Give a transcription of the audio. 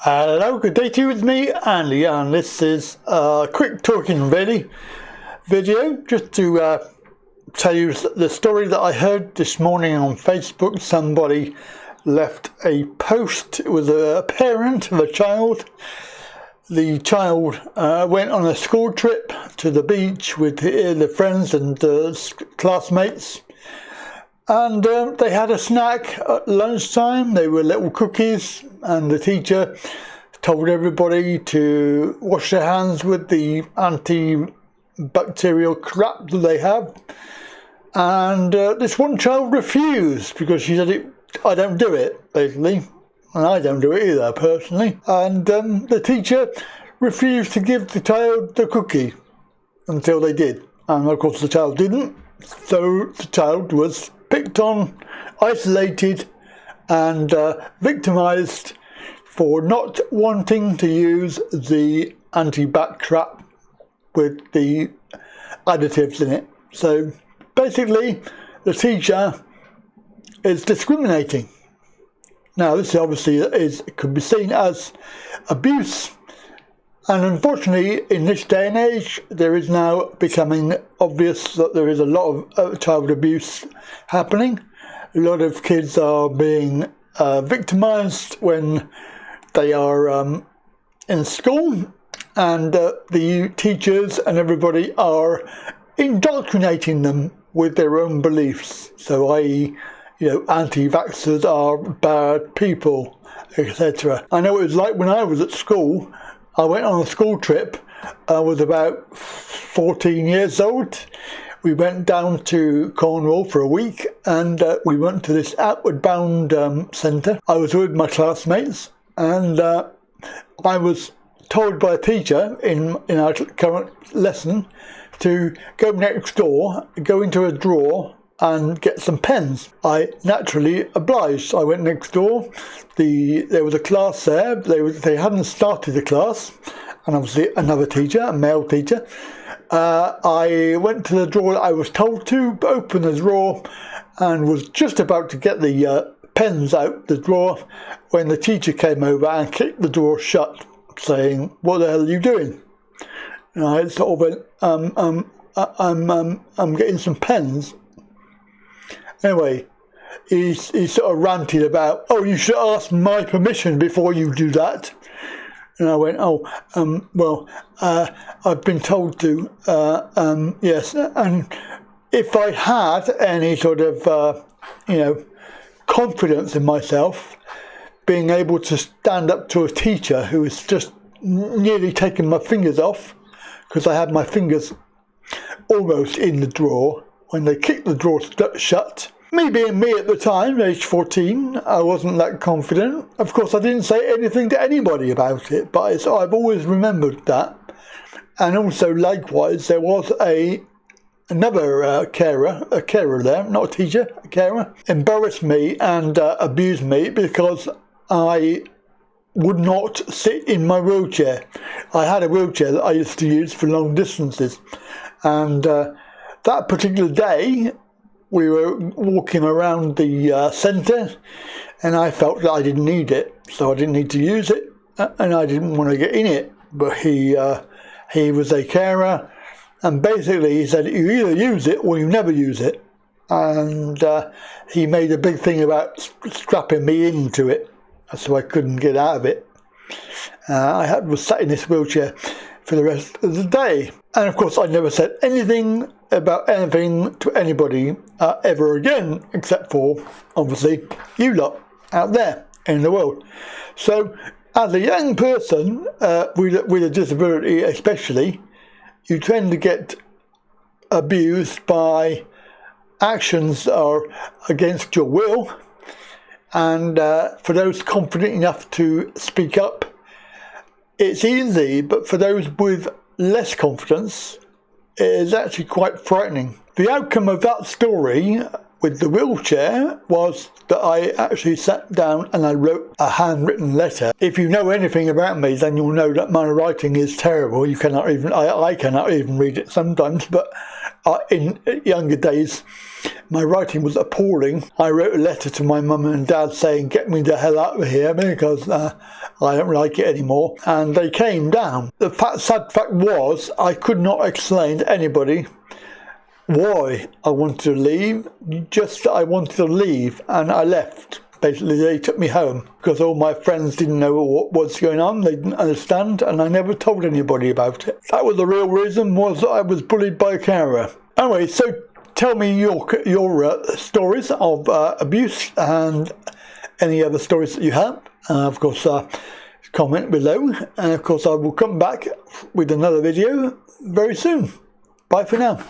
Hello, good day to you. It's me, Andy, and this is a quick talking video just to tell you the story that I heard this morning on Facebook. Somebody left a post. It was a parent of a child. The child went on a school trip to the beach with the friends and classmates. And they had a snack at lunchtime. They were little cookies, and the teacher told everybody to wash their hands with the antibacterial crap that they have. And this one child refused because she said, I don't do it, basically. And I don't do it either, personally. And the teacher refused to give the child the cookie until they did. And of course the child didn't. So the child was picked on, isolated and victimised for not wanting to use the anti-bac crap with the additives in it. So basically the teacher is discriminating. Now this obviously could be seen as abuse, and unfortunately in this day and age there is now becoming obvious that there is a lot of child abuse happening. A lot of kids are being victimised when they are in school, and the teachers and everybody are indoctrinating them with their own beliefs. So i.e., anti-vaxxers are bad people, etc. I know it was like when I was at school. I went on a school trip. I was about 14 years old. We went down to Cornwall for a week, and we went to this outward bound centre. I was with my classmates, and I was told by a teacher in our current lesson to go next door, go into a drawer and get some pens. I naturally obliged. I went next door. There was a class there. They hadn't started the class, and obviously another teacher, a male teacher. I went to the drawer I was told to, open the drawer, and was just about to get the pens out the drawer when the teacher came over and kicked the drawer shut, saying, "What the hell are you doing?" And I sort of went, I'm getting some pens." Anyway, he sort of ranted about, "Oh, you should ask my permission before you do that." And I went, I've been told to, yes. And if I had any sort of, confidence in myself, being able to stand up to a teacher who was just nearly taking my fingers off, because I had my fingers almost in the drawer when they kicked the drawer shut. Me being me at the time, age 14, I wasn't that confident. Of course, I didn't say anything to anybody about it, but I've always remembered that. And also, likewise, there was another carer there, not a teacher, a carer, embarrassed me and abused me because I would not sit in my wheelchair. I had a wheelchair that I used to use for long distances, and that particular day we were walking around the centre, and I felt that I didn't need it, so I didn't need to use it, and I didn't want to get in it. But he was a carer, and basically he said, "You either use it or you never use it," and he made a big thing about strapping me into it, so I couldn't get out of it. I was sat in this wheelchair for the rest of the day, and of course I never said anything about anything to anybody ever again, except for obviously you lot out there in the world. So as a young person with a disability especially, you tend to get abused by actions that are against your will, and for those confident enough to speak up, it's easy, but for those with less confidence, it is actually quite frightening. The outcome of that story with the wheelchair was that I actually sat down and I wrote a handwritten letter. If you know anything about me, then you'll know that my writing is terrible. I cannot even read it sometimes, but in younger days my writing was appalling. I wrote a letter to my mum and dad saying, get me the hell out of here because I don't like it anymore. And they came down. The sad fact was I could not explain to anybody why I wanted to leave, just that I wanted to leave, and I left. Basically, they took me home because all my friends didn't know what was going on. They didn't understand, and I never told anybody about it. That was the real reason, was that I was bullied by a carer. Anyway, so tell me your stories of abuse and any other stories that you have. Of course, comment below, and of course I will come back with another video very soon. Bye for now.